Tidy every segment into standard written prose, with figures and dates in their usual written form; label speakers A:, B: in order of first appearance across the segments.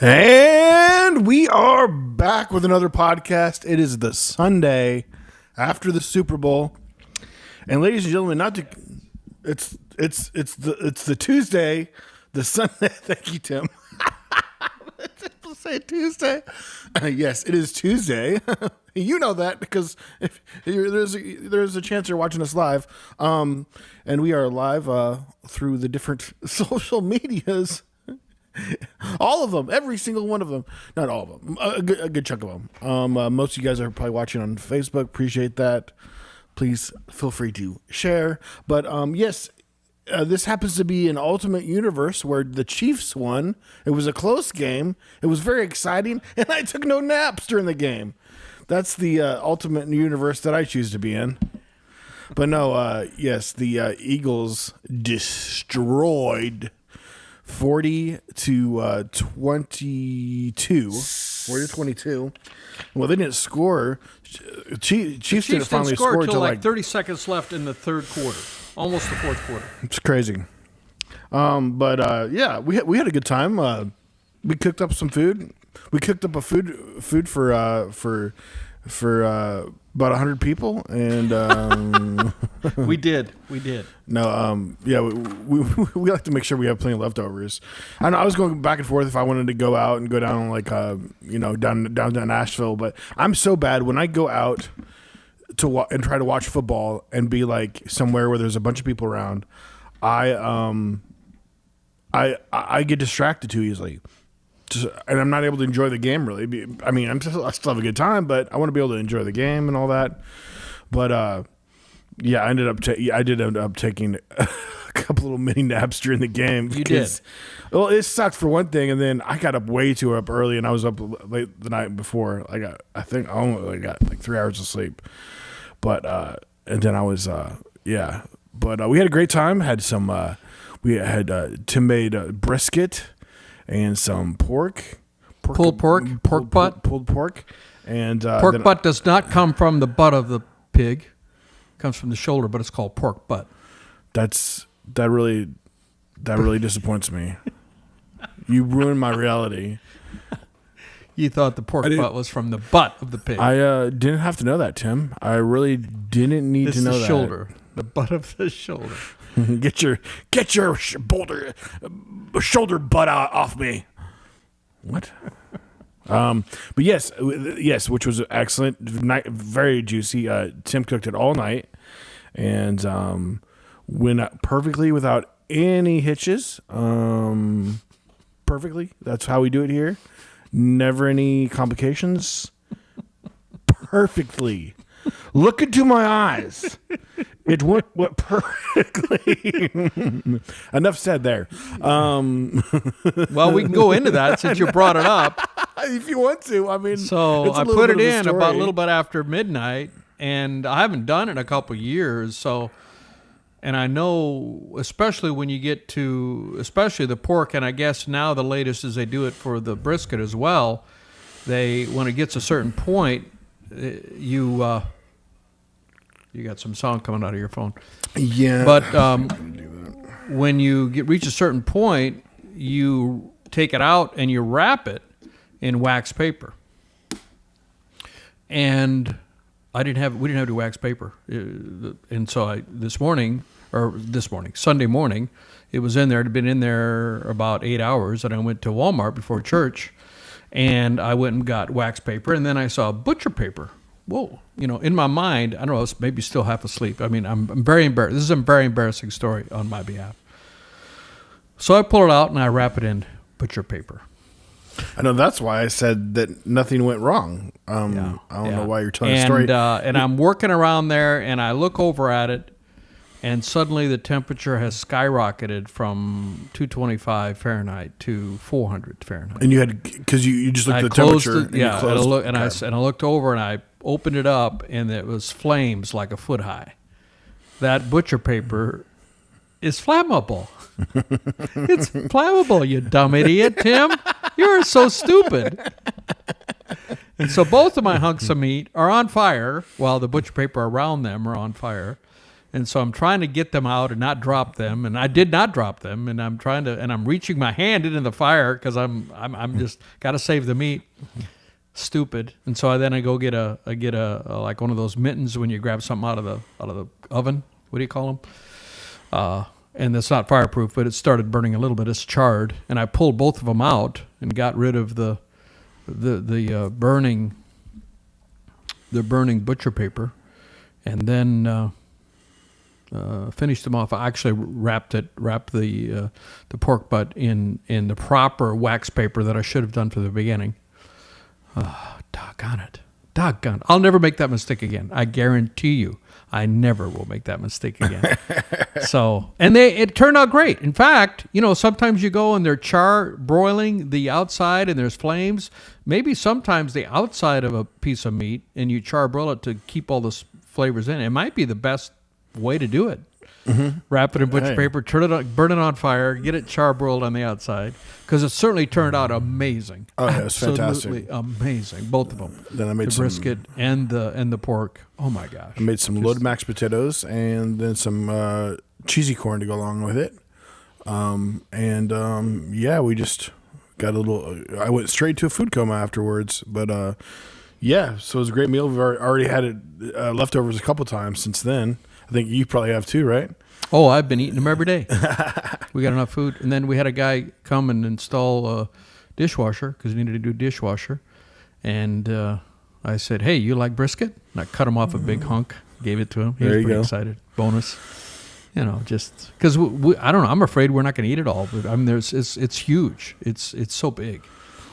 A: And we are back with another podcast. It is the Sunday after the Super Bowl, and ladies and gentlemen, it's the Tuesday, the Sunday. Thank you, Tim. Let's say Tuesday. Yes, it is Tuesday. You know that because if there's a chance you're watching us live, and we are live through the different social medias. All of them, every single one of them. Not all of them, a good chunk of them. Most of you guys are probably watching on Facebook. Appreciate that. Please feel free to share. But yes, this happens to be an Ultimate Universe where the Chiefs won. It was a close game. It was very exciting, and I took no naps during the game. That's the Ultimate Universe that I choose to be in. But no, yes, the Eagles destroyed 40 to 22. 40 to 22. Well, they didn't score. Chiefs didn't finally score
B: until like 30 seconds left in the third quarter, almost the fourth quarter.
A: It's crazy. But yeah, we had a good time. We cooked up some food. We cooked up a food for about 100 people, and
B: we did.
A: No, yeah, we like to make sure we have plenty of leftovers. I know I was going back and forth if I wanted to go out and go down down to Nashville, but I'm so bad when I go out to and try to watch football and be like somewhere where there's a bunch of people around. I get distracted too easily. And I'm not able to enjoy the game really. I mean, I still have a good time, but I want to be able to enjoy the game and all that. But yeah, I did end up taking a couple little mini naps during the game.
B: You did.
A: Well, it sucked for one thing, and then I got up way too early, and I was up late the night before. I think I only got like 3 hours of sleep. But and then I was yeah. But we had a great time. Had some Tim made brisket. And some pulled pork, and
B: pork butt does not come from the butt of the pig; it comes from the shoulder, but it's called pork butt.
A: That really disappoints me. You ruined my reality.
B: You thought the pork butt was from the butt of the pig.
A: I didn't have to know that, Tim. I really didn't need to know that.
B: The shoulder, the butt of the shoulder.
A: Get your shoulder butt off me. What? But yes, which was excellent. Very juicy. Tim cooked it all night and went out perfectly without any hitches. Perfectly. That's how we do it here. Never any complications. Perfectly. Look into my eyes. It went perfectly. Enough said there.
B: Well, we can go into that since you brought it up.
A: If you want to, I mean.
B: So I put it in about a little bit after midnight, and I haven't done it in a couple of years. So, and I know, especially when you get to, especially the pork, and I guess now the latest is they do it for the brisket as well. When it gets a certain point, you got some sound coming out of your phone.
A: Yeah.
B: But when you reach a certain point, you take it out and you wrap it in wax paper. And we didn't have any wax paper. And so Sunday morning, it was in there. It had been in there about 8 hours, and I went to Walmart before church, and I went and got wax paper, and then I saw butcher paper. Whoa, in my mind, I don't know, I was maybe still half asleep. I mean, I'm very embarrassed. This is a very embarrassing story on my behalf. So I pull it out and I wrap it in butcher paper.
A: I know that's why I said that nothing went wrong. I don't know why you're telling a story.
B: And I'm working around there, and I look over at it, and suddenly the temperature has skyrocketed from 225 Fahrenheit to 400 Fahrenheit.
A: And you had, because you just looked at the temperature.
B: I looked over and I opened it up, and it was flames like a foot high. That butcher paper is flammable. It's flammable, you dumb idiot, Tim. You're so stupid. And so both of my hunks of meat are on fire while the butcher paper around them are on fire. And so I'm trying to get them out and not drop them, and I did not drop them. And I'm reaching my hand into the fire because I'm just got to save the meat. Stupid. And so I go get a like one of those mittens when you grab something out of the oven. What do you call them? And it's not fireproof, but it started burning a little bit. It's charred, and I pulled both of them out and got rid of the burning butcher paper, and then finished them off. I actually wrapped the pork butt in the proper wax paper that I should have done from the beginning. Doggone it. I'll never make that mistake again. I guarantee you, I never will make that mistake again. So, and it turned out great. In fact, sometimes you go and they're broiling the outside and there's flames. Maybe sometimes the outside of a piece of meat and you broil it to keep all the flavors in. It might be the best way to do it. Mm-hmm. Wrap it in butcher paper, burn it on fire, get it charbroiled on the outside, because it certainly turned out amazing.
A: Oh, yeah, it was
B: Absolutely
A: fantastic.
B: Amazing, both of them.
A: Then I made
B: the brisket and the pork. Oh my gosh!
A: I made some loaded mashed potatoes and then some cheesy corn to go along with it. We just got a little. I went straight to a food coma afterwards, but so it was a great meal. We've already had it leftovers a couple times since then. I think you probably have too, right?
B: Oh, I've been eating them every day. We got enough food. And then we had a guy come and install a dishwasher because he needed to do dishwasher. And I said, hey, you like brisket? And I cut him off a big hunk, gave it to him. He was pretty excited. Bonus. Just because I don't know. I'm afraid we're not going to eat it all. But I mean, it's huge. It's so big.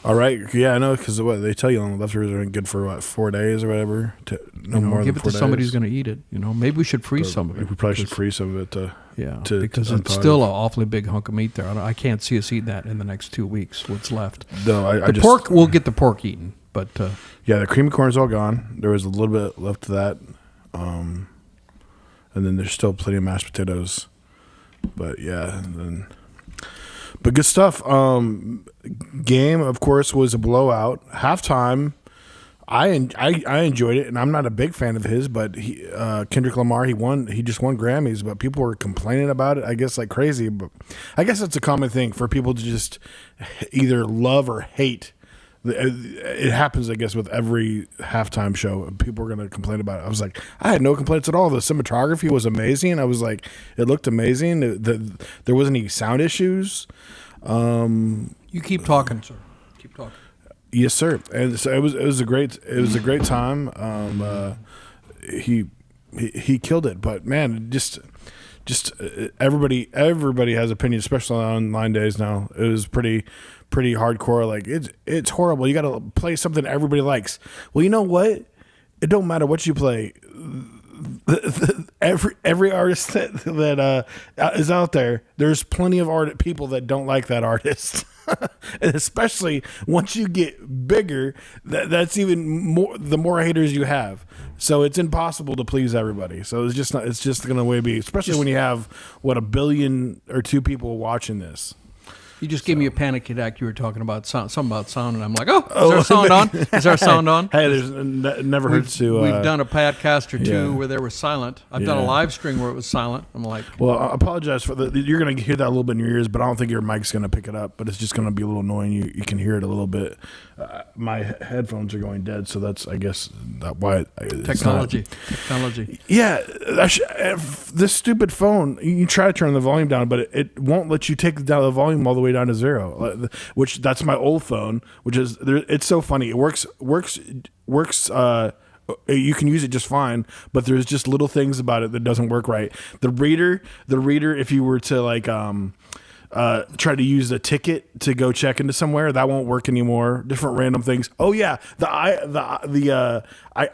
A: All right. Yeah, I know, because what they tell you on the leftovers are good for 4 days or whatever. No more than 4 days.
B: Give it to somebody who's going to eat it. Maybe we should freeze some of it.
A: We probably should freeze some of it.
B: Because it's still an awfully big hunk of meat there. I can't see us eating that in the next 2 weeks. What's left?
A: No,
B: the pork. We'll get the pork eaten, but
A: the cream corn's all gone. There was a little bit left of that, and then there's still plenty of mashed potatoes. But But good stuff. Game, of course, was a blowout. Halftime, I enjoyed it, and I'm not a big fan of his, but Kendrick Lamar, he just won Grammys, but people were complaining about it, I guess, like crazy. But I guess that's a common thing for people to just either love or hate. It happens, I guess, with every halftime show. People are going to complain about it. I was like, I had no complaints at all. The cinematography was amazing. I was like, it looked amazing. There wasn't any sound issues.
B: You keep talking, sir. Keep talking.
A: Yes, sir. And so it was a great time. He killed it. But man, just everybody has opinions, especially on online days now. It was pretty hardcore. Like it's horrible. You got to play something everybody likes. Well, you know what? It don't matter what you play. Every artist that is out there, there's plenty of people that don't like that artist. And especially once you get bigger, that's even more. The more haters you have, so it's impossible to please everybody. So it's just going to be, especially when you have 1 billion or 2 people watching this.
B: You just gave me a panic attack. You were talking about something about sound, and I'm like, is our sound on? Is our sound on?
A: Hey, there's never hurts to.
B: We've done a podcast or two where they were silent. I've done a live stream where it was silent. I'm like,
A: well, I apologize for you're going to hear that a little bit in your ears, but I don't think your mic's going to pick it up. But it's just going to be a little annoying. You can hear it a little bit. My headphones are going dead, so that's, I guess, why.
B: Technology.
A: Yeah, this stupid phone. You try to turn the volume down, but it won't let you take down the volume all the way down to 0. Which that's my old phone. Which is it's so funny. It works. You can use it just fine, but there's just little things about it that doesn't work right. The reader. If you were to like try to use a ticket to go check into somewhere, that won't work anymore. Different random things. Oh yeah, I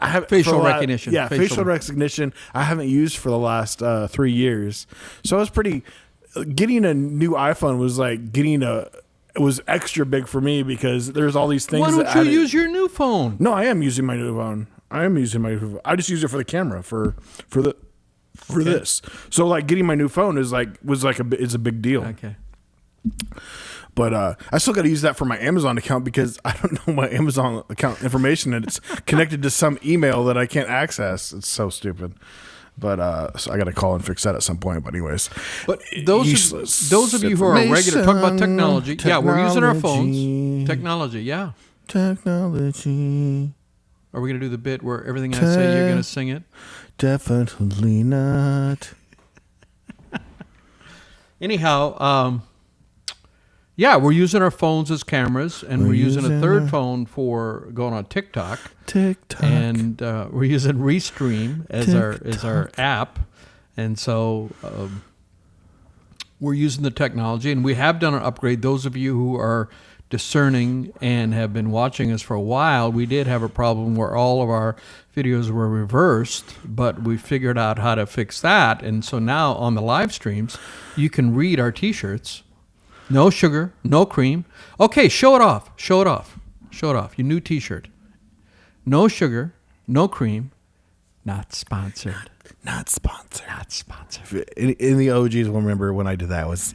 A: have
B: facial recognition.
A: Yeah, facial recognition. I haven't used for the last 3 years, so I was pretty. Getting a new iPhone was like it was extra big for me because there's all these things.
B: Why don't you use your new phone?
A: No, I am using my new phone. I just use it for the camera for this. So like getting my new phone is a big deal.
B: Okay.
A: But I still got to use that for my Amazon account because I don't know my Amazon account information and it's connected to some email that I can't access. It's so stupid. But so I got to call and fix that at some point. But anyways,
B: But those of you who are regular, talk about technology. Yeah, we're using our phones. Technology, yeah.
A: Technology.
B: Are we going to do the bit where everything I say, you're going to sing it?
A: Definitely not.
B: Anyhow, yeah, we're using our phones as cameras, and we're using a third phone for going on TikTok. And we're using Restream as our app, and so we're using the technology, and we have done an upgrade. Those of you who are discerning and have been watching us for a while, we did have a problem where all of our videos were reversed, but we figured out how to fix that, and so now on the live streams, you can read our T-shirts. No sugar, no cream. Okay, show it off. Your new T-shirt. No sugar, no cream, not sponsored.
A: Not sponsored. In the OGs will remember when I did that. It was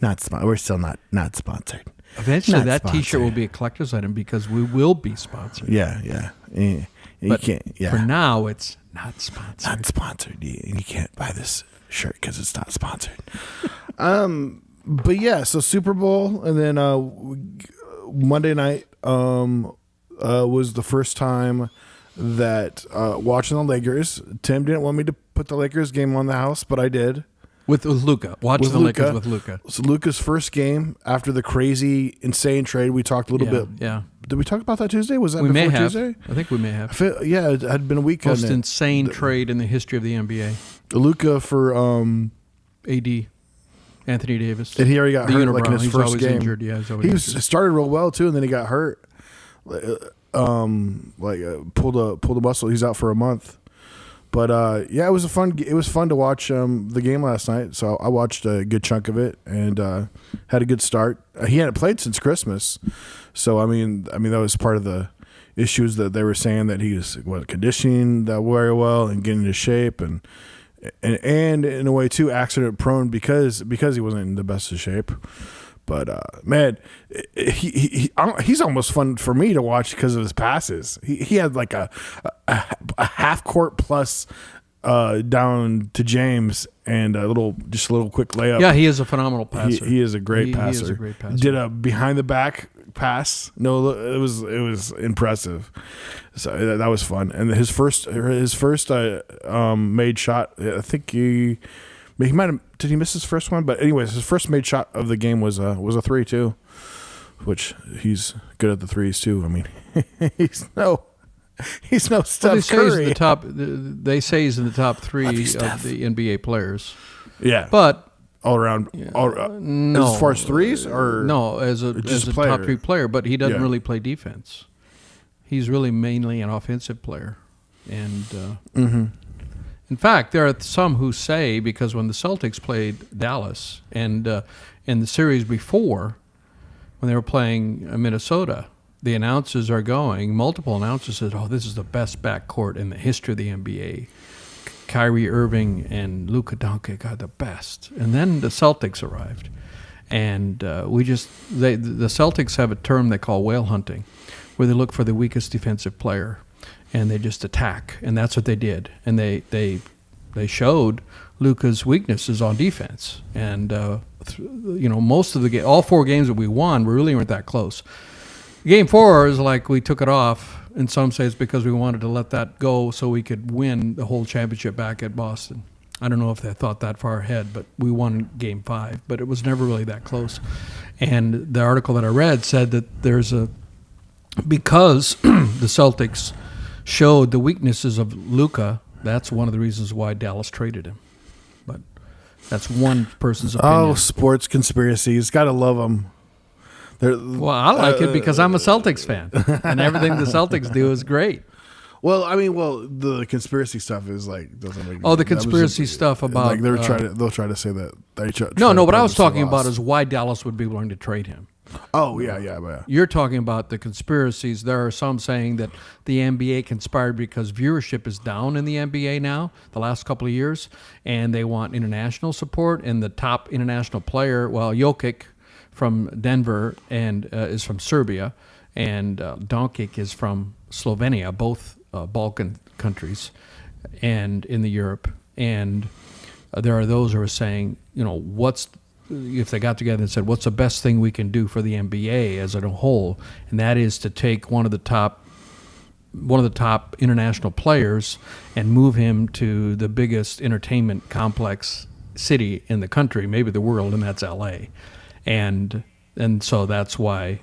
A: not sponsored. We're still not sponsored.
B: Eventually,
A: Not
B: that
A: sponsored.
B: T-shirt will be a collector's item because we will be sponsored.
A: Yeah. You
B: But
A: can't. Yeah.
B: for now, it's not sponsored.
A: Not sponsored. You can't buy this shirt because it's not sponsored. But yeah, so Super Bowl, and then Monday night was the first time that watching the Lakers. Tim didn't want me to put the Lakers game on the house, but I did.
B: With Luka. Watch
A: With
B: the
A: Luka.
B: Lakers with Luka.
A: So Luka's first game after the crazy, insane trade. We talked a little bit.
B: Yeah.
A: Did we talk about that Tuesday? Was that
B: We
A: before
B: may have.
A: Tuesday?
B: I think we may have.
A: Yeah, it had been a week.
B: Most
A: hadn't it?
B: insane trade in the history of the NBA.
A: Luka for
B: AD. Anthony Davis.
A: and he already got
B: The
A: hurt like in
B: unibrow.
A: his
B: He's
A: first
B: always
A: game.
B: injured. Yeah, he's always
A: He
B: injured.
A: started real well too, and then he got hurt. Pulled a muscle. He's out for a month. But yeah, it was fun to watch the game last night. So I watched a good chunk of it and had a good start. He hadn't played since Christmas, so I mean that was part of the issues that they were saying that he was conditioning that very well and getting into shape and in a way too accident prone because he wasn't in the best of shape. But man, he's almost fun for me to watch because of his passes. He had like a half court plus down to James and a little quick layup.
B: Yeah, he is a phenomenal passer.
A: He is a great passer.
B: He is a great passer.
A: Did a behind the back pass. No, it was impressive. So that was fun. And his first made shot. I think he might have. Did he miss his first one? But anyways, his first made shot of the game was a 3 too, which he's good at the threes too. I mean, he's no Steph Curry.
B: They say he's in the top 3 of
A: Steph.
B: the NBA players.
A: Yeah,
B: But
A: all around.
B: no,
A: as far as threes or
B: no, as a
A: player?
B: top 3 player, but he doesn't
A: Yeah.
B: really play defense. He's really mainly an offensive player, and in fact, there are some who say because when the Celtics played Dallas and in the series before, when they were playing Minnesota, the announcers are going. Multiple announcers said, "Oh, this is the best backcourt in the history of the NBA." Kyrie Irving and Luka Doncic are the best. And then the Celtics arrived, and the Celtics have a term they call whale hunting, where they look for the weakest defensive player, and they just attack, and that's what they did. And they showed Luka's weaknesses on defense, and most of the all 4 games that we won, we really weren't that close. Game 4 is like we took it off. In some say it's because we wanted to let that go so we could win the whole championship back at Boston. I don't know if they thought that far ahead, but we won Game 5, but it was never really that close. And the article that I read said that because the Celtics showed the weaknesses of Luka, that's one of the reasons why Dallas traded him. But that's one person's opinion.
A: Oh, sports conspiracies. Gotta love them.
B: Well, I like it because I'm a Celtics fan, and everything the Celtics do is great.
A: Well, I mean, the conspiracy stuff is like doesn't make.
B: Oh, the conspiracy stuff about
A: like they'll try to say that they try.
B: No. What I was talking about is why Dallas would be willing to trade him.
A: Oh yeah.
B: You're talking about the conspiracies. There are some saying that the NBA conspired because viewership is down in the NBA now, the last couple of years, and they want international support. And the top international player, Jokic from Denver and is from Serbia, and Doncic is from Slovenia, both Balkan countries, and in the Europe. And there are those who are saying, if they got together and said, what's the best thing we can do for the NBA as a whole? And that is to take one of the top international players and move him to the biggest entertainment complex city in the country, maybe the world, and that's LA. And so that's why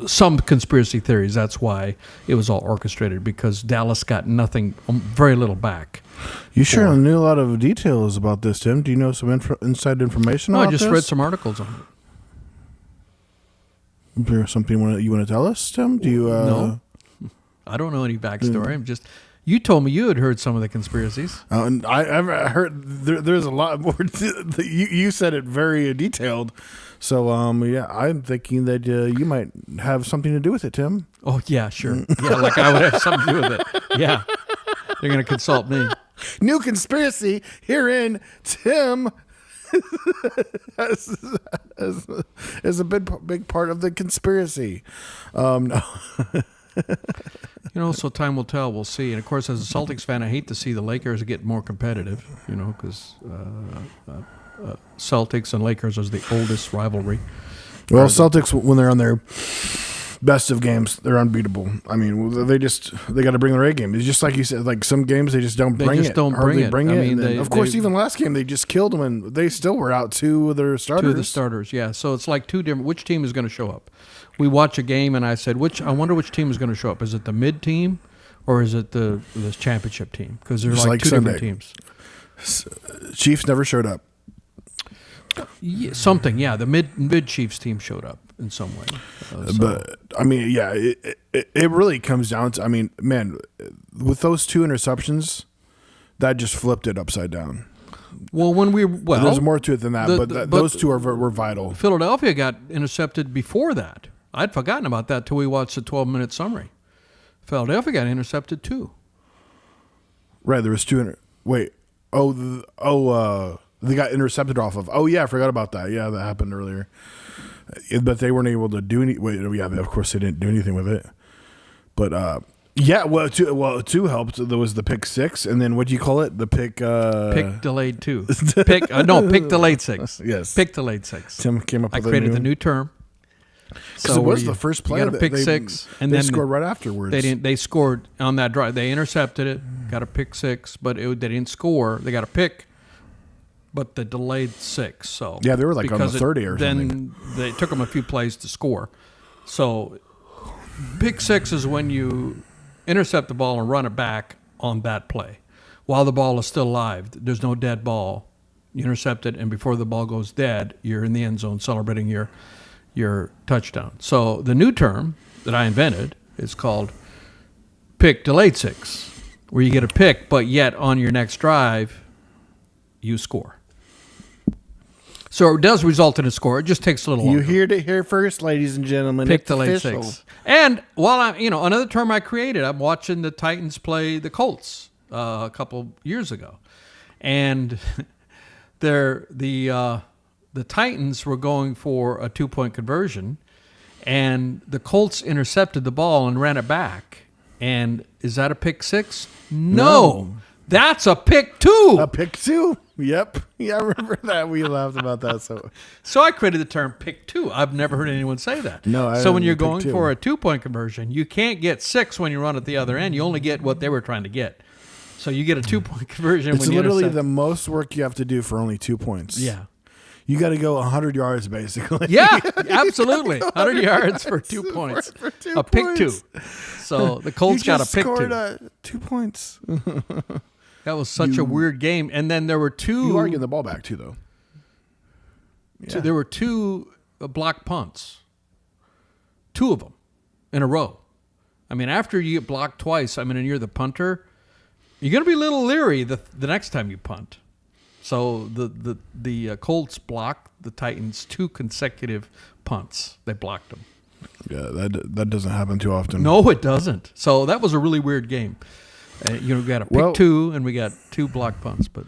B: some conspiracy theories, that's why it was all orchestrated, because Dallas got nothing, very little back.
A: You sure knew a lot of details about this, Tim. Do you know some inside information about this?
B: I just read some articles on it.
A: Is there something you want to tell us, Tim? Do you?
B: No, I don't know any backstory. I'm just. You told me you had heard some of the conspiracies.
A: And I've heard there's a lot more. You said it very detailed. So, I'm thinking that you might have something to do with it, Tim.
B: Oh, yeah, sure. Yeah, like I would have something to do with it. Yeah. They're going to consult me.
A: New conspiracy herein, Tim is a big part of the conspiracy. No.
B: So time will tell. We'll see. And, of course, as a Celtics fan, I hate to see the Lakers get more competitive, because Celtics and Lakers is the oldest rivalry.
A: Well, Celtics, when they're on their best of games, they're unbeatable. I mean, they got to bring their A game. It's just like you said, like some games they just don't bring it. Of course, even last game they just killed them, and they still were out two of their starters.
B: Two of the starters, yeah. So it's like two different. Which team is going to show up? We watch a game, and I said, I wonder which team is going to show up. Is it the mid team, or is it the championship team? Because there's like two different teams.
A: Chiefs never showed up.
B: Yeah, something, yeah. The mid Chiefs team showed up in some way.
A: But I mean, yeah, it really comes down to. I mean, man, with those two interceptions, that just flipped it upside down.
B: Well,
A: there's more to it than that, but those two were vital.
B: Philadelphia got intercepted before that. I'd forgotten about that till we watched the 12-minute summary. Philadelphia got intercepted too.
A: Right, there was two. Wait, they got intercepted off of. Oh yeah, I forgot about that. Yeah, that happened earlier. But they weren't able to do any. Wait, yeah, of course they didn't do anything with it. But two helped. There was the pick six, and then what do you call it? The pick.
B: Pick delayed two. Pick delayed six.
A: Yes,
B: pick delayed six.
A: Tim came up with
B: created the new term.
A: So it was the first play.
B: You got a pick six, and then
A: scored right afterwards.
B: They scored on that drive. They intercepted it, got a pick six, but they didn't score. They got a pick, but they delayed six. So
A: yeah, they were like on the 30 or something.
B: Then they took them a few plays to score. So pick six is when you intercept the ball and run it back on that play while the ball is still alive. There's no dead ball. You intercept it, and before the ball goes dead, you're in the end zone celebrating your touchdown. So the new term that I invented is called pick delayed six, where you get a pick, but yet on your next drive, you score. So it does result in a score. It just takes a little longer.
A: You heard it here first, ladies and gentlemen.
B: Pick delayed six. And while another term I created, I'm watching the Titans play the Colts a couple years ago, and the Titans were going for a 2-point conversion, and the Colts intercepted the ball and ran it back. And is that a pick six? No. That's a pick two.
A: A pick two? Yep. Yeah, I remember that. We laughed about that.
B: So I created the term pick two. I've never heard anyone say that.
A: No.
B: So when you're going for a 2-point conversion, you can't get six when you run at the other end. You only get what they were trying to get. So you get a 2-point conversion.
A: It's literally the most work you have to do for only 2 points.
B: Yeah.
A: You got to go 100 yards, basically.
B: Yeah, absolutely. 100 yards for 2 points. A pick two. So the Colts got a pick two.
A: Scored 2 points.
B: That was such a weird game. And then there were two.
A: You are getting the ball back, too, though.
B: Yeah. There were two blocked punts. Two of them in a row. I mean, after you get blocked twice, and you're the punter, you're going to be a little leery the next time you punt. So the Colts blocked the Titans 2 consecutive punts. They blocked them.
A: Yeah, that doesn't happen too often.
B: No, it doesn't. So that was a really weird game. We got a pick two, and we got 2 blocked punts. But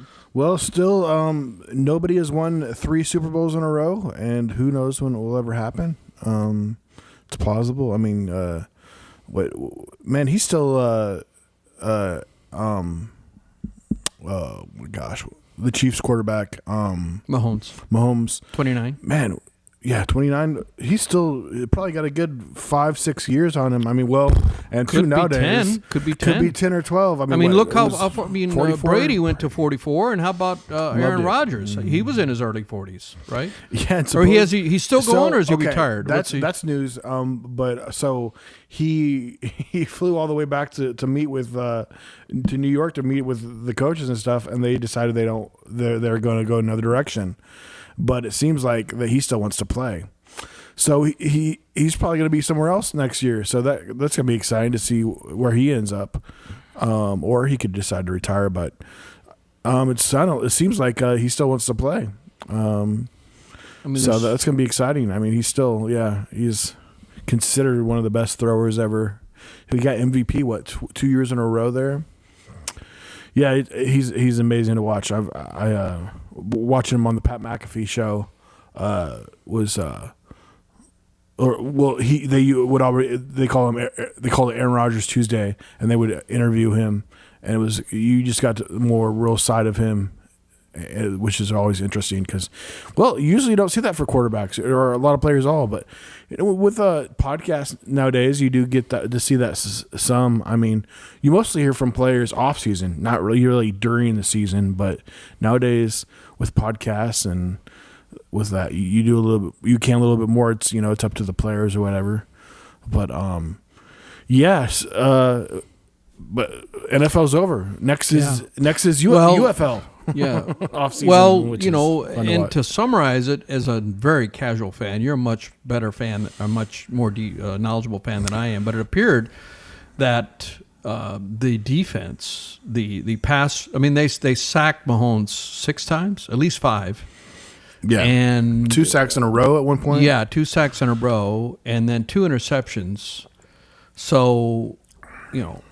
A: still, nobody has won 3 Super Bowls in a row, and who knows when it will ever happen. It's plausible. I mean, he's still gosh, the Chiefs quarterback,
B: Mahomes, 29.
A: Man, yeah, 29. He's still probably got a good 5-6 years on him. I mean, and
B: Could
A: two
B: be
A: nowadays
B: 10. Could be 10.
A: Could be 10 or 12.
B: I mean, look how
A: 44?
B: Brady went to 44, and how about Aaron Rodgers? He was in his early 40s, right?
A: Yeah,
B: or he's still going, or is he retired?
A: That's news. But so he flew all the way back to meet with to New York to meet with the coaches and stuff, and they decided they're going to go another direction. But it seems like that he still wants to play. So he's probably going to be somewhere else next year. So that's going to be exciting to see where he ends up. Or he could decide to retire. But it seems like he still wants to play. So that's going to be exciting. I mean, he's considered one of the best throwers ever. He got MVP 2 years in a row there. Yeah, he's amazing to watch. I watching him on the Pat McAfee show they call it Aaron Rodgers Tuesday, and they would interview him, and you just got more real side of him, which is always interesting because, usually you don't see that for quarterbacks or a lot of players but with podcasts nowadays, you do get to see that some. I mean, you mostly hear from players off season, not really during the season, but nowadays with podcasts and with that, you do you can a little bit more. It's it's up to the players or whatever, but yes, but NFL's over. Next is UFL.
B: Yeah.
A: Off-season,
B: and to summarize it, as a very casual fan, you're a much better fan, a much more knowledgeable fan than I am. But it appeared that the defense, the pass, I mean, they sacked Mahomes 6 times, at least 5.
A: Yeah,
B: and
A: 2 sacks in a row at one point.
B: Yeah, 2 sacks in a row, and then 2 interceptions. So,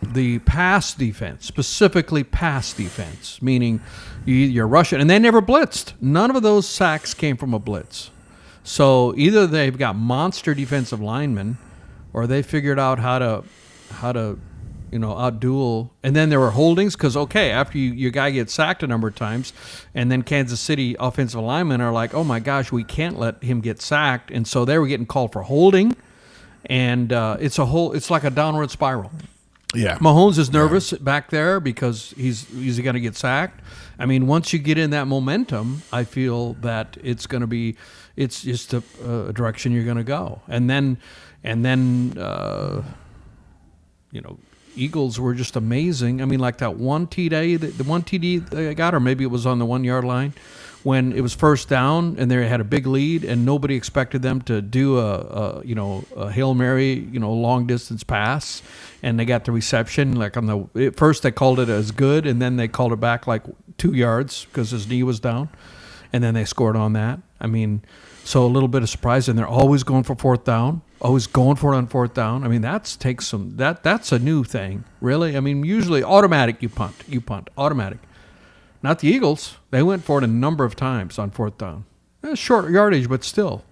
B: the pass defense, specifically pass defense, meaning you're rushing, and they never blitzed. None of those sacks came from a blitz. So either they've got monster defensive linemen, or they figured out how to outduel. And then there were holdings because after your guy gets sacked a number of times, and then Kansas City offensive linemen are like, oh my gosh, we can't let him get sacked, and so they were getting called for holding, and it's like a downward spiral.
A: Yeah,
B: Mahomes is nervous back there because he's going to get sacked. I mean, once you get in that momentum, I feel that it's just a direction you're going to go. And then Eagles were just amazing. I mean, like that one TD they got, or maybe it was on the 1 yard line, when it was first down and they had a big lead and nobody expected them to do a Hail Mary, long distance pass, and they got the reception. Like at first they called it as good, and then they called it back like 2 yards because his knee was down, and then they scored on that. I mean, so a little bit of surprise, and they're always going for fourth down. Always going for it on fourth down. I mean, that's a new thing, really. I mean, usually automatic, you punt, automatic. Not the Eagles. They went for it a number of times on fourth down. Short yardage, but still.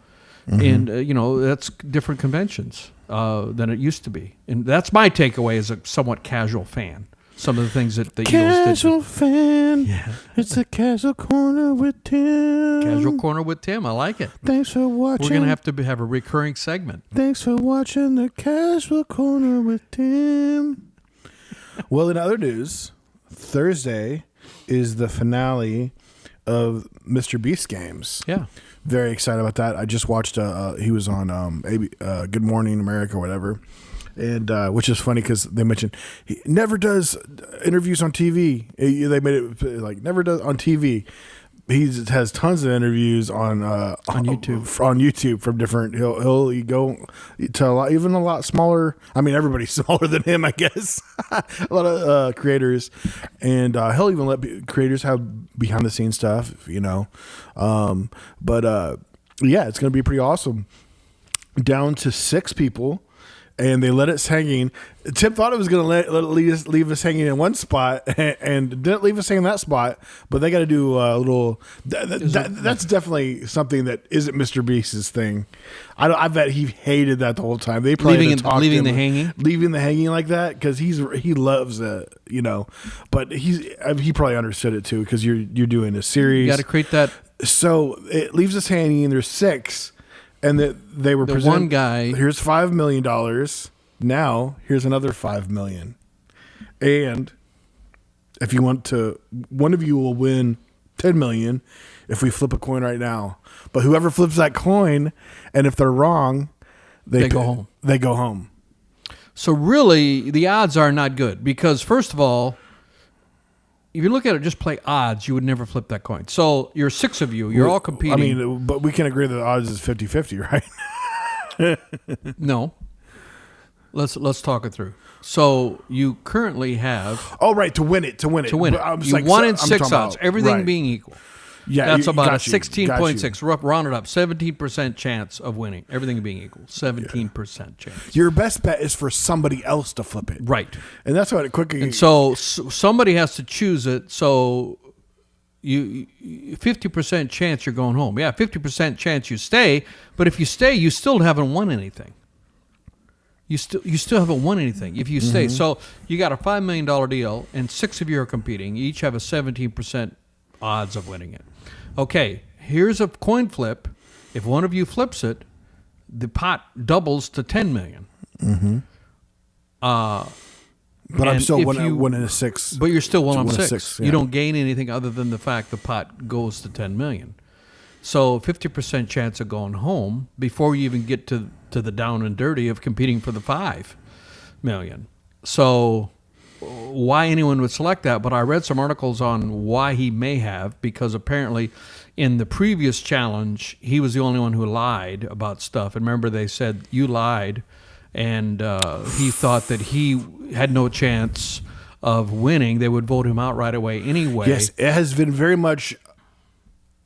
B: Mm-hmm. And, that's different conventions than it used to be. And that's my takeaway as a somewhat casual fan. Some of the things that the Eagles did.
A: Casual fan. Yeah. It's a Casual Corner with Tim.
B: Casual Corner with Tim. I like it.
A: Thanks for watching.
B: We're going to have a recurring segment.
A: Thanks for watching the Casual Corner with Tim. Well, in other news, Thursday is the finale of Mr. Beast games.
B: Yeah.
A: Very excited about that. I just watched, he was on Good Morning America or whatever. And which is funny because they mentioned he never does interviews on TV. They made it like never does on TV. He has tons of interviews on YouTube. On YouTube from different. He'll go to even a lot smaller. I mean, everybody's smaller than him, I guess. A lot of creators, and he'll even let creators have behind the scenes stuff. But yeah, it's gonna be pretty awesome. Down to 6 people. and they let us hanging. Tim thought it was going to leave us hanging in one spot, and didn't leave us hanging in that spot. But they got to do a little. That's definitely something that isn't Mr. Beast's thing. I bet he hated that the whole time. They probably
B: leaving the hanging
A: like that because he loves it, But he probably understood it too because you're doing a series.
B: You got to create that.
A: So it leaves us hanging. And there's 6. And they were
B: the one guy.
A: Here's $5 million. Now here's another $5 million. And if you want to, one of you will win $10 million if we flip a coin right now. But whoever flips that coin, and if they're wrong, they go home. They go home.
B: So really, the odds are not good because first of all, if you look at it, just play odds, you would never flip that coin. So you're 6 of you. You're all competing.
A: I mean, but we can agree that the odds is 50-50, right?
B: No. Let's talk it through. So you currently have...
A: Oh, right, to win it.
B: You won in 6 odds, everything being equal.
A: Yeah,
B: that's about a 16.6. Round it up, 17% chance of winning, everything being equal. 17% chance.
A: Your best bet is for somebody else to flip it.
B: Right.
A: And that's what it quickly...
B: And so somebody has to choose it, so... 50% chance you're going home. Yeah, 50% chance you stay, but if you stay, you still haven't won anything. You still haven't won anything if you stay. So you got a $5 million deal, and 6 of you are competing. You each have a 17% odds of winning it. Okay, here's a coin flip. If one of you flips it, the pot doubles to $10 million.
A: Mm-hmm. But I'm still one in a 6.
B: But you're still one in 6.
A: Yeah.
B: You don't gain anything other than the fact the pot goes to $10 million. So 50% chance of going home before you even get to the down and dirty of competing for the $5 million. So why anyone would select that, but I read some articles on why he may have, because apparently in the previous challenge, he was the only one who lied about stuff. And remember, they said, you lied, and he thought that he had no chance of winning. They would vote him out right away anyway.
A: Yes, it has been very much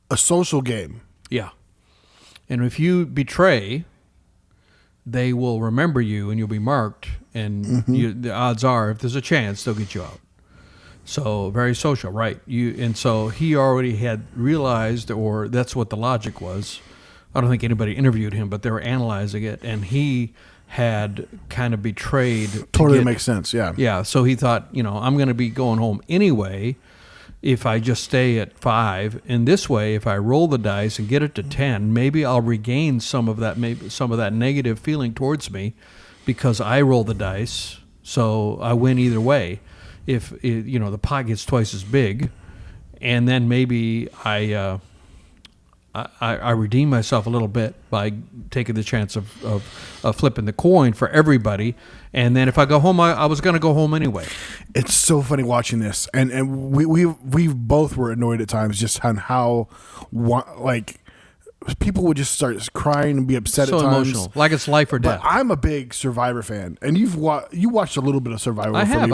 A: a social game.
B: Yeah. And if you betray, they will remember you and you'll be marked, and the odds are, if there's a chance, they'll get you out. So very social, right? And so he already had realized, or that's what the logic was. I don't think anybody interviewed him, but they were analyzing it, and he had kind of betrayed.
A: Totally makes sense, yeah.
B: Yeah, so he thought, I'm going to be going home anyway if I just stay at 5. And this way, if I roll the dice and get it to 10, maybe I'll regain some of that negative feeling towards me because I roll the dice, so I win either way. If the pot gets twice as big, and then maybe I redeem myself a little bit by taking the chance of flipping the coin for everybody. And then if I go home, I was going to go home anyway.
A: It's so funny watching this, and we both were annoyed at times just on how people would just start crying and be upset at times.
B: So emotional, like it's life or death.
A: But I'm a big Survivor fan, and you watched a little bit of Survivor.
B: I have.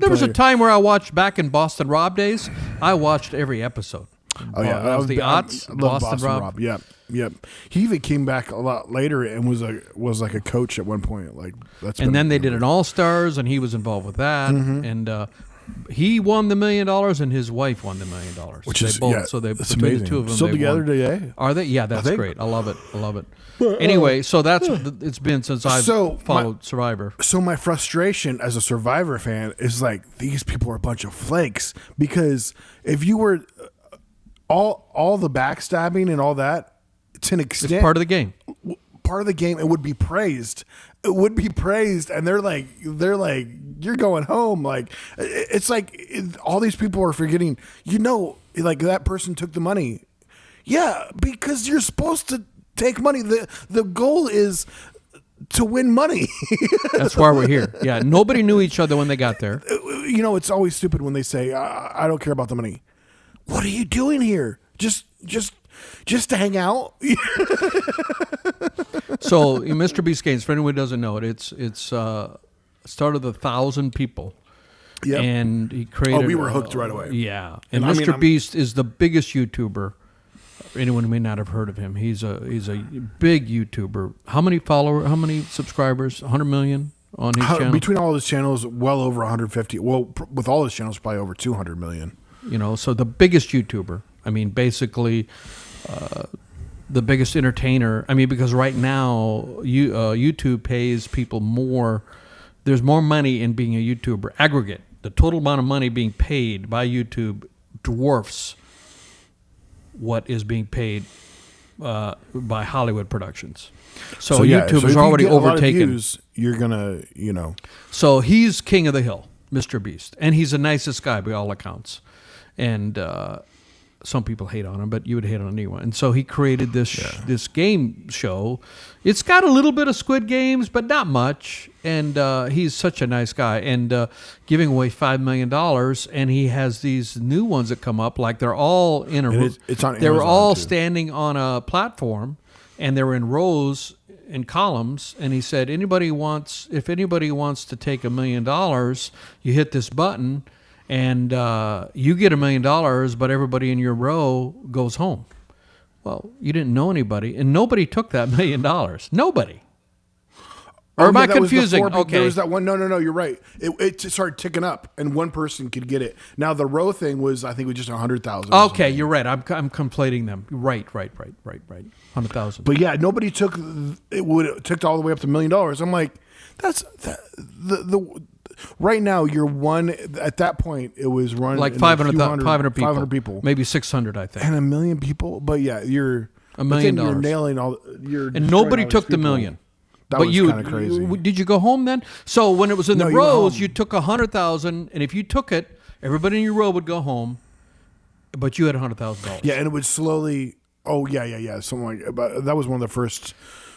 B: There was a time where I watched back in Boston Rob days. I watched every episode.
A: Oh yeah,
B: that was the odds.
A: Boston Rob. Yep. He even came back a lot later and was like a coach at one point. Like
B: then they did an All Stars, and he was involved with that. And he won the $1 million, and his wife won the $1 million.
A: Which is both.
B: So
A: that's
B: between
A: amazing.
B: the two of them,
A: still
B: they
A: together
B: won.
A: today.
B: Are they? Yeah, that's great. I love it. Anyway, so that's what it's been since I've followed Survivor.
A: So my frustration as a Survivor fan is like, these people are a bunch of flakes, because if you were all the backstabbing and all that, to an extent,
B: it's part of the game.
A: Part of the game, it would be praised. It would be praised, and they're like, you're going home. Like, it's like all these people are forgetting. Like that person took the money. Yeah, because you're supposed to take money. The goal is to win money.
B: That's why we're here. Yeah, nobody knew each other when they got there.
A: It's always stupid when they say, I don't care about the money. What are you doing here? Just to hang out?
B: So, Mr. Beast Games, for anyone who doesn't know it, it's started with 1,000 people.
A: Yep.
B: And he created...
A: Oh, we were hooked right away.
B: Yeah. And Mr. Beast is the biggest YouTuber for anyone who may not have heard of him. He's a big YouTuber. How many followers? How many subscribers? 100 million on his channel.
A: Between all his channels, well over 150. Well, with all his channels, probably over 200 million.
B: So the biggest YouTuber. I mean, basically, the biggest entertainer. I mean, because right now, YouTube pays people more. There's more money in being a YouTuber. Aggregate, the total amount of money being paid by YouTube dwarfs what is being paid by Hollywood productions. So YouTube has already overtaken.
A: Views, you're gonna,
B: So he's king of the hill, Mr. Beast, and he's the nicest guy by all accounts. And some people hate on him, but you would hate on anyone. And so he created this game show. It's got a little bit of Squid Games, but not much. And he's such a nice guy. And giving away $5 million, and he has these new ones that come up. Like they're all in a.
A: It's on.
B: They were
A: Amazon
B: all
A: too.
B: Standing on a platform, and they were in rows and columns. And he said, if anybody wants to take $1 million, you hit this button. And you get $1 million, but everybody in your row goes home. Well, you didn't know anybody, and nobody took that $1 million. Nobody. Or am I confusing? Okay.
A: There was that one. No. You're right. It started ticking up, and one person could get it. Now the row thing was, I think, it was just 100,000.
B: Okay, you're right. I'm conflating them. Right. 100,000.
A: But yeah, nobody took it. Took all the way up to $1 million. I'm like, the right now, you're one. At that point, it was running
B: like 500 people.
A: 500 people.
B: Maybe 600, I think.
A: And 1 million people. But yeah, you're
B: $1 million.
A: You're nailing all.
B: And nobody took the million.
A: That was kind of crazy.
B: Did you go home then? So when it was in the
A: you went
B: rows,
A: home.
B: you took 100,000, and if you took it, everybody in your row would go home, but you had $100,000.
A: Yeah, and it would slowly. Oh yeah. Something like. But that was one of the first.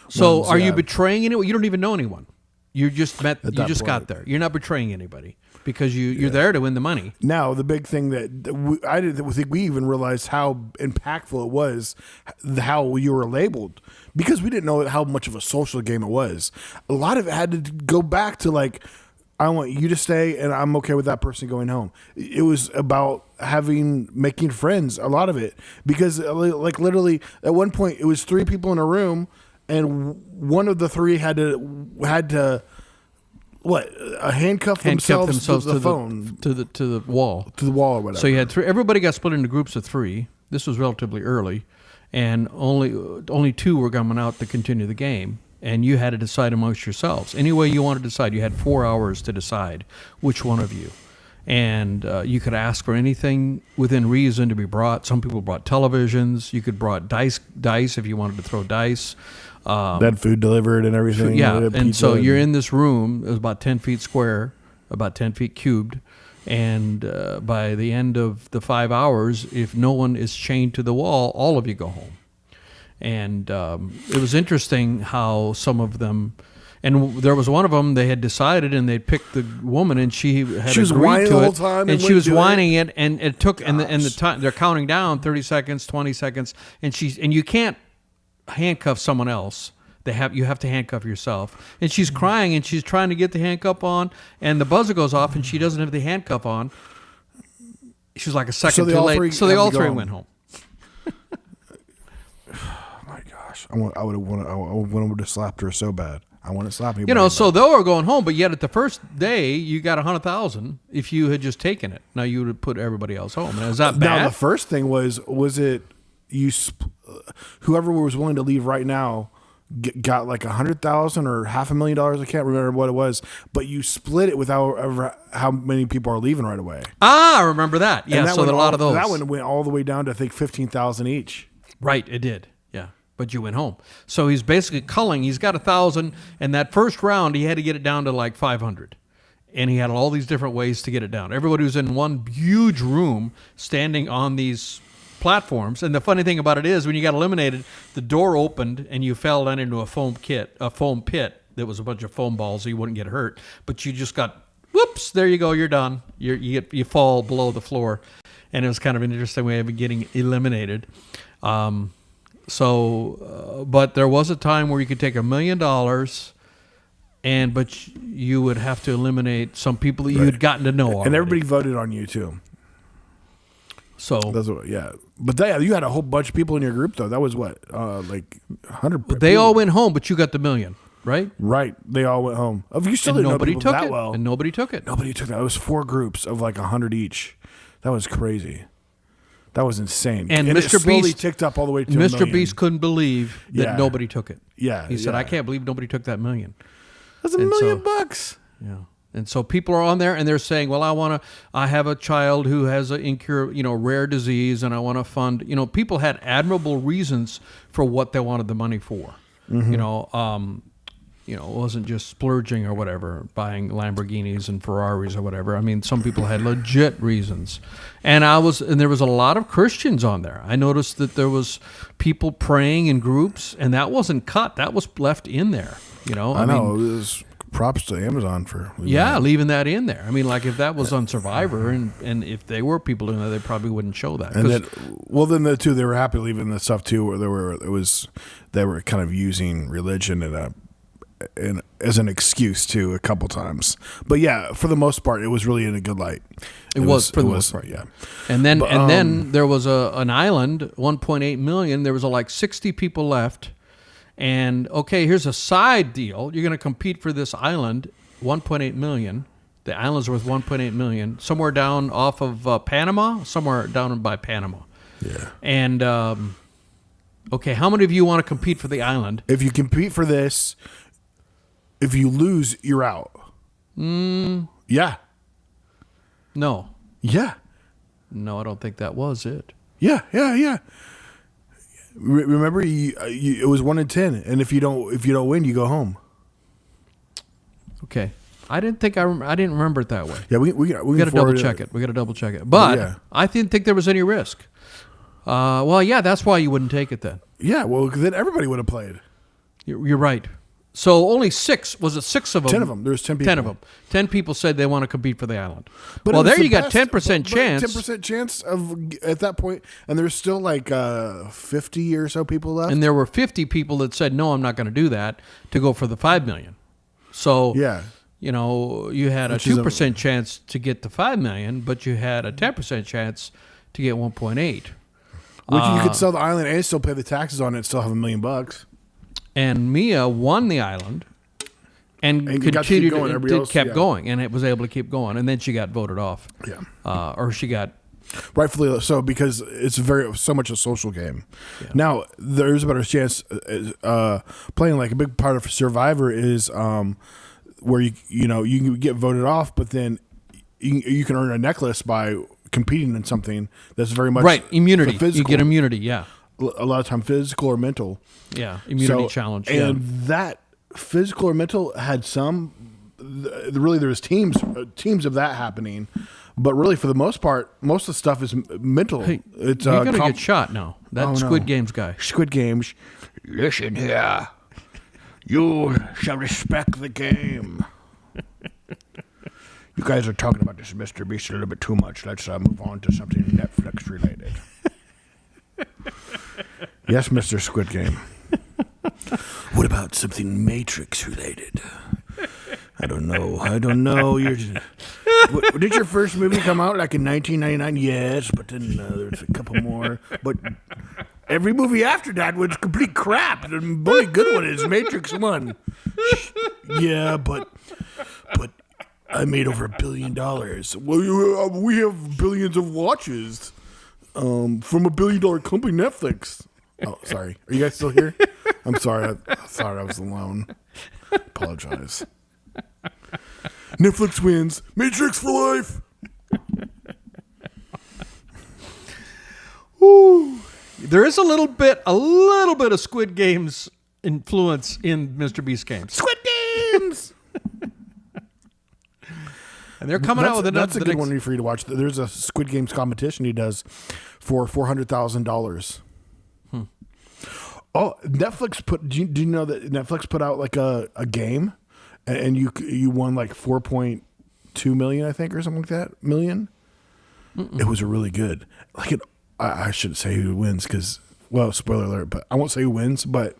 B: So
A: ones,
B: are you betraying anyone? You don't even know anyone. You just met. You just
A: point.
B: got there. You're not betraying anybody because you're there to win the money.
A: Now the big thing that I didn't think we even realized how impactful it was, how you were labeled, because we didn't know how much of a social game it was. A lot of it had to go back to like, I want you to stay, and I'm okay with that person going home. It was about making friends. A lot of it, because like literally at one point it was 3 people in a room. And one of the 3 had to handcuff themselves to the phone
B: to the wall
A: or whatever.
B: So you had 3. Everybody got split into groups of 3. This was relatively early, and only 2 were coming out to continue the game. And you had to decide amongst yourselves. Any way you wanted to decide, you had 4 hours to decide which one of you. And you could ask for anything within reason to be brought. Some people brought televisions. You could brought dice if you wanted to throw dice.
A: They had food delivered and everything.
B: Yeah, and so you're in this room. It was about 10 feet square, about 10 feet cubed. And by the end of the 5 hours, if no one is chained to the wall, all of you go home. And it was interesting how some of them... And there was one of them, they had decided, and they picked the woman, and she was
A: whining
B: to
A: the
B: it,
A: whole time
B: and she was whining it, and it took, and the time they're counting down 30 seconds, 20 seconds, and you can't handcuff someone else. You have to handcuff yourself, and she's crying, and she's trying to get the handcuff on, and the buzzer goes off, and she doesn't have the handcuff on. She was like a second too late, so they all 3 went home.
A: My gosh, I would have slapped her so bad. I want to slap me.
B: So they were going home, but yet at the first day, you got 100,000 if you had just taken it. Now you would have put everybody else home. Now, is that bad?
A: Now the first thing was it you? Whoever was willing to leave right now got like 100,000 or $500,000. I can't remember what it was, but you split it without how many people are leaving right away.
B: I remember that. Yeah, so a lot of those.
A: That one went all the way down to I think 15,000 each.
B: Right, it did. Yeah. But you went home. So he's basically culling. He's got 1,000, and that first round he had to get it down to like 500, and he had all these different ways to get it down. Everybody was in one huge room, standing on these platforms. And the funny thing about it is, when you got eliminated, the door opened and you fell down into a foam pit. That was a bunch of foam balls, so you wouldn't get hurt. But you just got whoops. There you go. You're done. You fall below the floor, and it was kind of an interesting way of getting eliminated. But there was a time where you could take $1 million, but you would have to eliminate some people that you had gotten to know already.
A: And everybody voted on you too.
B: So
A: yeah. But you had a whole bunch of people in your group though. That was what, like 100.
B: they all went home, but you got the million, right?
A: Right. They all went home. You still
B: And
A: didn't know
B: nobody
A: people
B: took
A: that
B: it.
A: well.
B: And nobody took it.
A: Nobody took that. It was 4 groups of like 100 each. That was crazy. That was insane.
B: And
A: it
B: Mr.
A: slowly
B: Beast
A: ticked up all the way to
B: Mr.
A: $1 million.
B: Beast couldn't believe that
A: Yeah.
B: nobody took it.
A: Yeah.
B: He said,
A: yeah.
B: "I can't believe nobody took that million."
A: That's $1 million bucks.
B: Yeah. And so people are on there and they're saying, well, I have a child who has an incurable, rare disease and I want to fund, people had admirable reasons for what they wanted the money for.
A: Mm-hmm.
B: It wasn't just splurging or whatever, buying Lamborghinis and Ferraris or whatever. I mean, some people had legit reasons. And there was a lot of Christians on there. I noticed that there was people praying in groups and that wasn't cut. That was left in there,
A: I know. It was props to Amazon for
B: leaving that in there. I mean, like if that was on Survivor and if they were people doing that, they probably wouldn't show that.
A: And then they were happy leaving the stuff too, where they were kind of using religion as an excuse too a couple times. But yeah, for the most part, it was really in a good light.
B: It was for the most part,
A: yeah.
B: And then there was an island, 1.8 million. There was like 60 people left. And okay, here's a side deal. You're going to compete for this island, 1.8 million. The island's worth 1.8 million. Somewhere down off of Panama, somewhere down by Panama.
A: Yeah.
B: And okay, how many of you want to compete for the island?
A: If you compete for this, if you lose, you're out. Yeah.
B: No.
A: Yeah.
B: No, I don't think that was it.
A: Yeah. Remember, it was 1 in 10, and if you don't win, you go home.
B: Okay, I didn't remember it that way.
A: Yeah, we got
B: to double check it. We got to double check it. But
A: yeah.
B: I didn't think there was any risk. Well, yeah, that's why you wouldn't take it then.
A: Yeah, well, then everybody would have played.
B: You're right. So only 6 of them?
A: 10 of them. There's 10 people.
B: 10 of them. 10 people said they want to compete for the island.
A: But
B: well, there you got 10% chance.
A: 10% chance at that point, and there's still like 50 or so people left.
B: And there were 50 people that said, no, I'm not going to do that, to go for the $5 million. So,
A: yeah.
B: You had a 2% chance to get the $5 million, but you had a 10% chance to get 1.8.
A: Which you could sell the island and still pay the taxes on it and still have $1 million bucks.
B: And Mia won the island and continued kept going, and it was able to keep going, and then she got voted off.
A: Yeah,
B: or she got
A: rightfully so, because it's so much a social game. Yeah. Now there's a better chance playing like a big part of Survivor is where you can get voted off, but then you can earn a necklace by competing in something that's very much
B: immunity.
A: Physical.
B: You get immunity, yeah.
A: A lot of time physical or mental.
B: Yeah, immunity challenge.
A: And that physical or mental had some. Really, there's teams of that happening, but really for the most part, most of the stuff is mental.
B: Hey,
A: it's
B: you're gonna get shot now. That Squid Games guy.
A: Squid Games. Listen here, you shall respect the game. You guys are talking about this Mr. Beast a little bit too much. Let's move on to something Netflix related. Yes, Mr. Squid Game. What about something Matrix related? I don't know. Did your first movie come out like in 1999? Yes, but then there's a couple more. But every movie after that was complete crap. The only good one is Matrix 1. Yeah, but I made over $1 billion. Well, we have billions of watches from $1 billion company, Netflix. Oh, sorry. Are you guys still here? I'm sorry. I thought I was alone. Apologize. Netflix wins. Matrix for life.
B: Ooh. There is a little bit of Squid Games influence in Mr. Beast games.
A: Squid Games.
B: And they're coming out with another.
A: That's a good one for you to watch. There's a Squid Games competition he does for $400,000. Oh, Netflix do you know that Netflix put out like a game, and you won like 4.2 million, I think, or something like that million. It was really good. Like I shouldn't say who wins because, well, spoiler alert, but I won't say who wins. But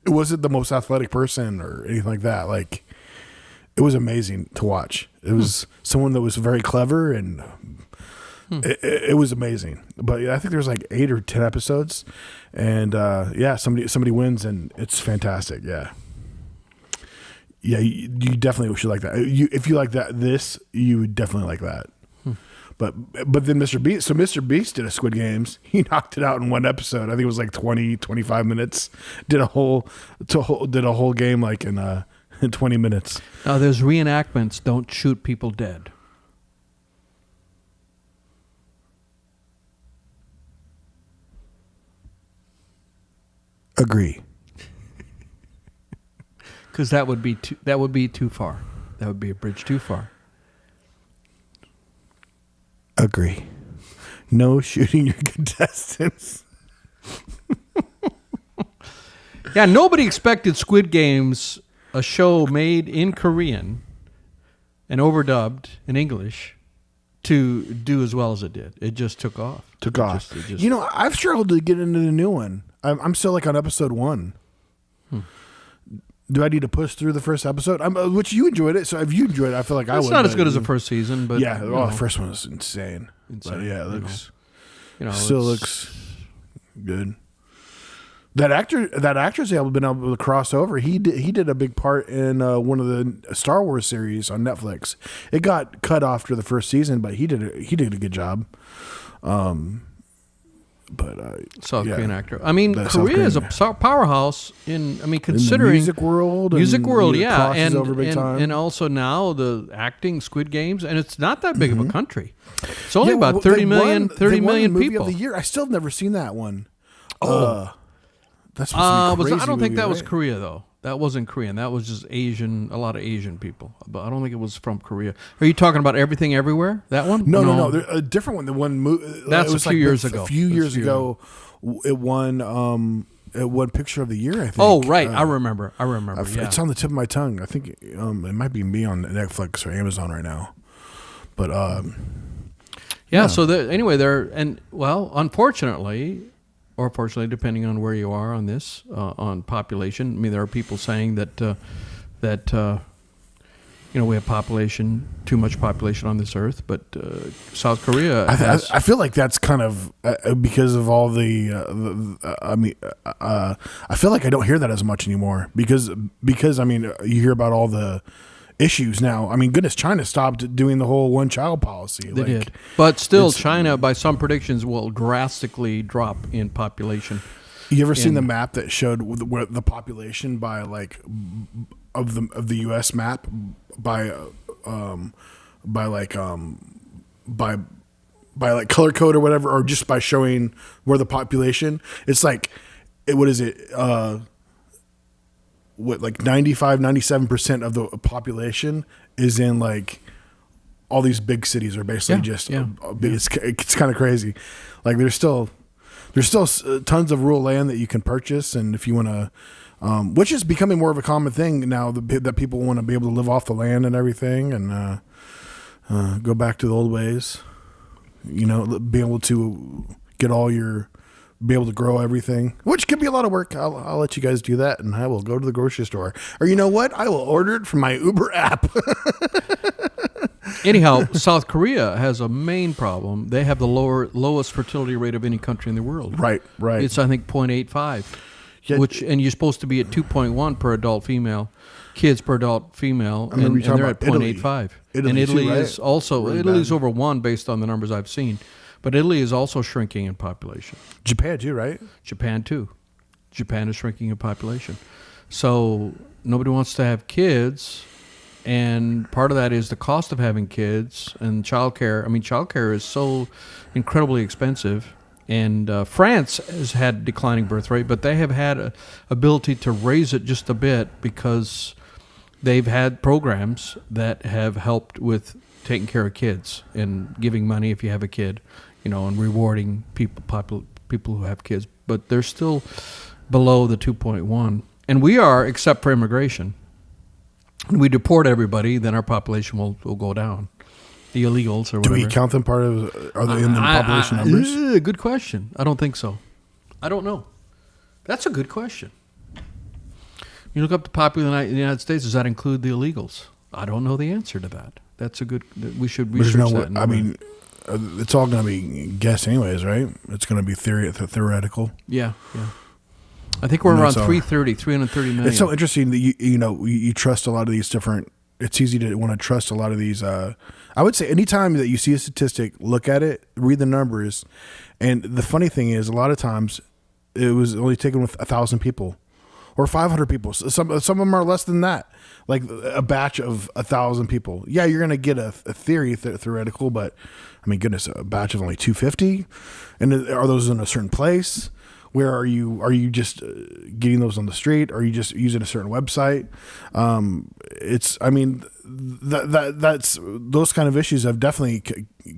A: it wasn't the most athletic person or anything like that. Like it was amazing to watch. It was someone that was very clever and It was amazing. But yeah, I think there's like 8 or 10 episodes, and somebody wins, and it's fantastic. Yeah. Yeah, you definitely should like that. If you like that, you would definitely like that. But then Mr. Beast, so Mr. Beast did a Squid Games. He knocked it out in one episode. I think it was like 20, 25 minutes. Did a whole game like in 20 minutes.
B: Now, there's reenactments. Don't shoot people dead.
A: Agree.
B: Because that would be too far. That would be a bridge too far.
A: Agree. No shooting your contestants.
B: Yeah, nobody expected Squid Games, a show made in Korean and overdubbed in English, to do as well as it did. It just took off.
A: I've struggled to get into the new one. I'm still like on episode 1. Do I need to push through the first episode? Which you enjoyed it, so if you enjoyed it, I feel like I would.
B: It's not as good as the first season, but
A: yeah, the first one was insane. But yeah, it looks still looks good. That actor's been able to cross over. He did a big part in one of the Star Wars series on Netflix. It got cut after the first season, but he did a good job.
B: South Korean actor. I mean, Korea is a powerhouse considering
A: in the music world,
B: yeah,
A: and
B: and also now the acting Squid Games, and it's not that big of a country. It's only about 30 million
A: movie
B: people.
A: Of the year. I still have never seen that one. That's supposed to be crazy.
B: I don't think that was Korea though. That wasn't Korean. That was just Asian. A lot of Asian people, but I don't think it was from Korea. Are you talking about Everything Everywhere? That one?
A: No. A different one. The one.
B: That's a few years ago.
A: A few years ago, it won. It won Picture of the Year. I think.
B: Oh right, I remember. Yeah.
A: It's on the tip of my tongue. I think it might be me on Netflix or Amazon right now. But
B: yeah. So unfortunately. Or fortunately, depending on where you are on this, on population. I mean, there are people saying that we have too much population on this earth. But South Korea has...
A: I feel like that's kind of because of all the I feel like I don't hear that as much anymore because I mean, you hear about all the issues now. I mean, goodness, China stopped doing the whole one-child policy.
B: They did. But still, China, by some predictions, will drastically drop in population.
A: You ever seen the map that showed where the population by like of the U.S. map by color code or whatever, or just by showing where the population? It's like, what is it? Like 95-97% of the population is in like all these big cities are basically it's kind of crazy. Like there's still tons of rural land that you can purchase, and if you want to, which is becoming more of a common thing now that people want to be able to live off the land and everything, and go back to the old ways. Be able to be able to grow everything, which could be a lot of work. I'll let you guys do that, and I will go to the grocery store. Or you know what? I will order it from my Uber app.
B: Anyhow, South Korea has a main problem. They have the lowest fertility rate of any country in the world.
A: Right.
B: It's, I think, 0.85, and you're supposed to be at 2.1 per adult female, kids per adult female, and they're at 0.85. And Italy is also, Italy's over 1 based on the numbers I've seen. But Italy is also shrinking in population.
A: Japan too, right?
B: Japan too. Japan is shrinking in population. So nobody wants to have kids, and part of that is the cost of having kids and childcare. I mean, childcare is so incredibly expensive. And France has had declining birth rate, but they have had a ability to raise it just a bit because they've had programs that have helped with taking care of kids and giving money if you have a kid. And rewarding people who have kids, but they're still below the 2.1. And we are, except for immigration. When we deport everybody, then our population will go down. The illegals or whatever.
A: Do we count them part of? Are they in the population numbers?
B: Good question. I don't think so. I don't know. That's a good question. You look up the population in the United States. Does that include the illegals? I don't know the answer to that. That's a good. We should research that.
A: it's all going to be guess anyways, right? It's going to be theoretical.
B: Yeah. I think we're around 330 million.
A: It's so interesting that you trust a lot of these different. It's easy to want to trust a lot of these. I would say anytime that you see a statistic, look at it, read the numbers, and the funny thing is, a lot of times it was only taken with 1,000 people or 500 people. Some of them are less than that. Like a batch of 1,000 people. Yeah, you're going to get a theoretical, but I mean, goodness, a batch of only 250, and are those in a certain place? Where are you? Are you just getting those on the street? Are you just using a certain website? I mean, that's those kind of issues have definitely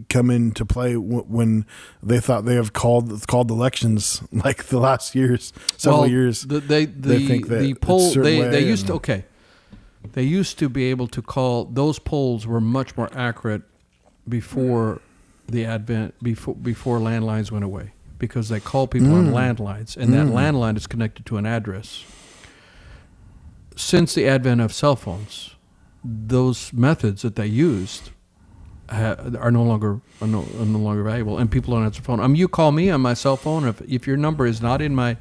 A: come into play when they thought they have called elections like the last several years.
B: They think that the poll they used to They used to be able to call, those polls were much more accurate before the before landlines went away, because they call people on landlines, and that landline is connected to an address. Since the advent of cell phones, those methods that they used are no longer valuable, and people don't answer the phone. I mean, you call me on my cell phone, if your number is not in my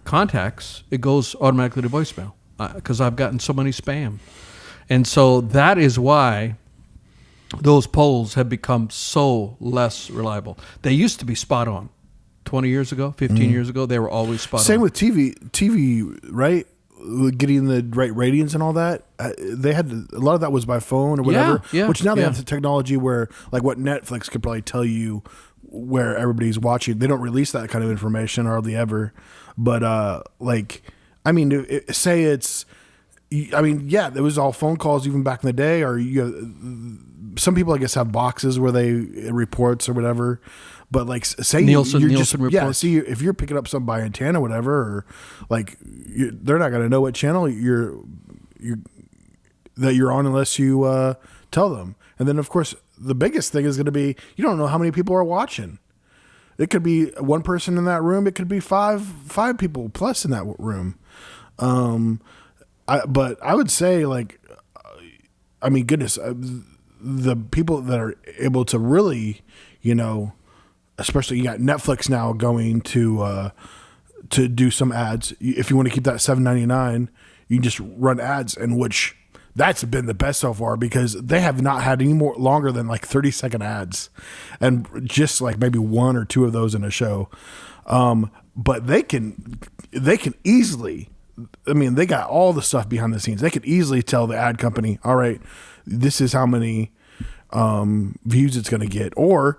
B: contacts, it goes automatically to voicemail, because I've gotten so many spam. And so that is why those polls have become so less reliable. They used to be spot on. 20 years ago, 15 years ago, they were always spot on.
A: Same with TV, right? Getting the right ratings and all that. They had a lot of that was by phone or whatever.
B: Yeah,
A: which now they have the technology where, like, what Netflix could probably tell you where everybody's watching. They don't release that kind of information hardly ever. But there was all phone calls even back in the day. Or some people, I guess, have boxes where they reports or whatever. But like, say
B: Nielsen
A: reports.
B: Yeah,
A: see, if you're picking up some by antenna or whatever, or like, they're not going to know what channel you're on unless you tell them. And then, of course, the biggest thing is going to be, you don't know how many people are watching. It could be one person in that room. It could be five people plus in that room. But I would say, like, I mean, goodness, the people that are able to really, especially, you got Netflix now going to do some ads. If you want to keep that $7.99, you can just run ads, in which that's been the best so far, because they have not had any more longer than like 30-second ads, and just like maybe one or two of those in a show. But they can easily, I mean, they got all the stuff behind the scenes. They could easily tell the ad company, all right, this is how many views it's going to get, or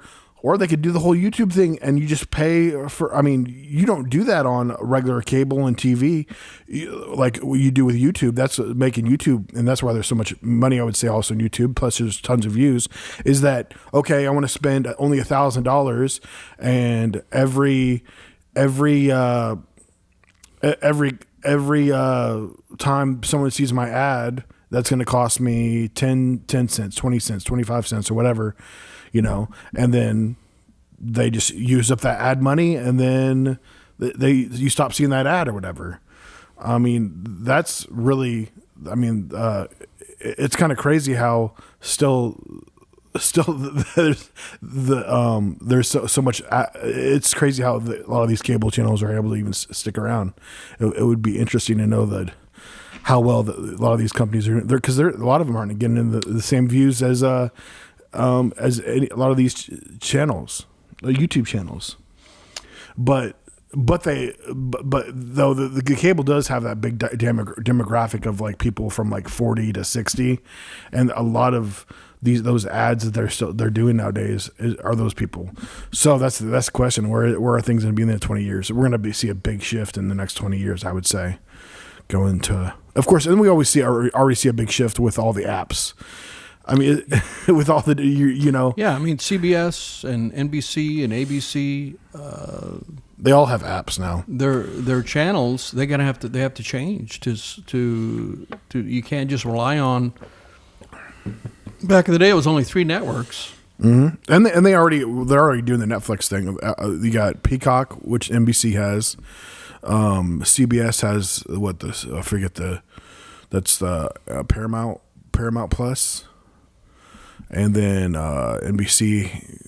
A: they could do the whole YouTube thing and you just pay for. I mean, you don't do that on regular cable and TV like what you do with YouTube. That's making YouTube, and that's why there's so much money, I would say, also in YouTube. Plus, there's tons of views. Is that okay? I want to spend only $1,000, and every time someone sees my ad, that's going to cost me 10 cents, 20 cents, 25 cents, or whatever. And then they just use up that ad money, and then you stop seeing that ad or whatever. I mean, that's really, I mean, it's kind of crazy how still there's so much. It's crazy how a lot of these cable channels are able to even stick around. It would be interesting to know that how well a lot of these companies are there, because a lot of them aren't getting the same views as a lot of these channels, YouTube channels, but though the cable does have that big demographic of like people from like 40 to 60, and a lot of those ads that they're doing nowadays are those people. So that's the question. Where are things going to be in the 20 years? We're going to see a big shift in the next 20 years, I would say, going to, of course, and we already see a big shift with all the apps. I mean, with all the,
B: Yeah, I mean, CBS and NBC and ABC,
A: they all have apps now.
B: Their channels, they have to change to you can't just rely on. Back in the day, it was only 3 networks.
A: Mm-hmm. And they're already doing the Netflix thing. You got Peacock, which NBC has. CBS has that's the Paramount Plus. and then NBC.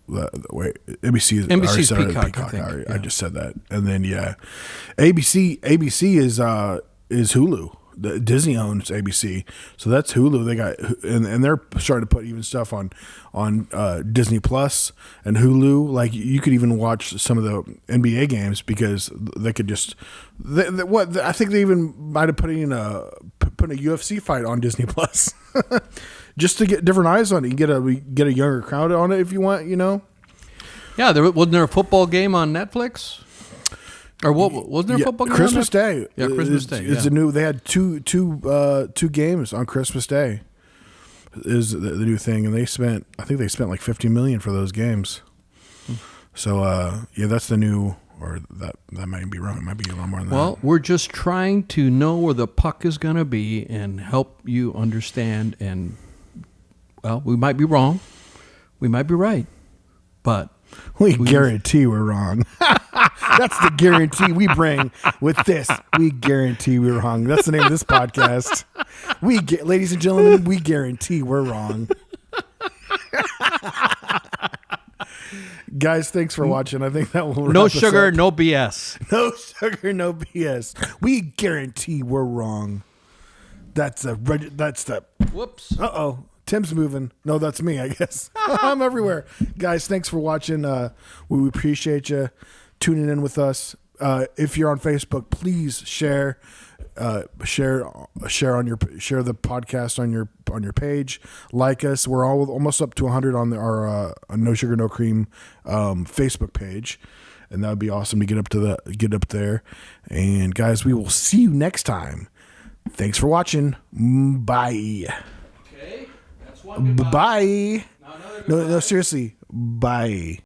A: NBC is
B: NBC's
A: sorry,
B: Peacock. I think.
A: I just said that, and then ABC is Hulu. Disney owns ABC, so that's Hulu. They got and they're starting to put even stuff on Disney Plus and Hulu. Like you could even watch some of the NBA games because they could just I think they even might have put a UFC fight on Disney Plus. Just to get different eyes on it. You get a younger crowd on it if you want,
B: Yeah, wasn't there a football game on Netflix? Or what wasn't there a football game
A: Christmas
B: on
A: Day.
B: Yeah, Christmas Day.
A: It's a new. They had two games on Christmas Day. Is the new thing, and I think they spent like $50 million for those games. So that's the new. Or that might be wrong. It might be a lot more than that.
B: Well, we're just trying to know where the puck is going to be and help you understand. And we might be wrong, we might be right, but
A: we guarantee we're wrong. That's the guarantee we bring with this. We guarantee we're wrong. That's the name of this podcast. Ladies and gentlemen, we guarantee we're wrong. Guys, thanks for watching. I think that will
B: no sugar, no BS.
A: No sugar, no BS. We guarantee we're wrong. That's the.
B: Whoops.
A: Uh-oh. Tim's moving. No, that's me, I guess. I'm everywhere. Guys, thanks for watching. We appreciate you tuning in with us. If you're on Facebook, please share the podcast on your page. Like us. We're almost up to 100 on our No Sugar No Cream Facebook page, and that would be awesome to get up there. And guys, we will see you next time. Thanks for watching. Bye.
B: Okay, that's one goodbye.
A: Bye.
B: Now another goodbye.
A: No, seriously. Bye.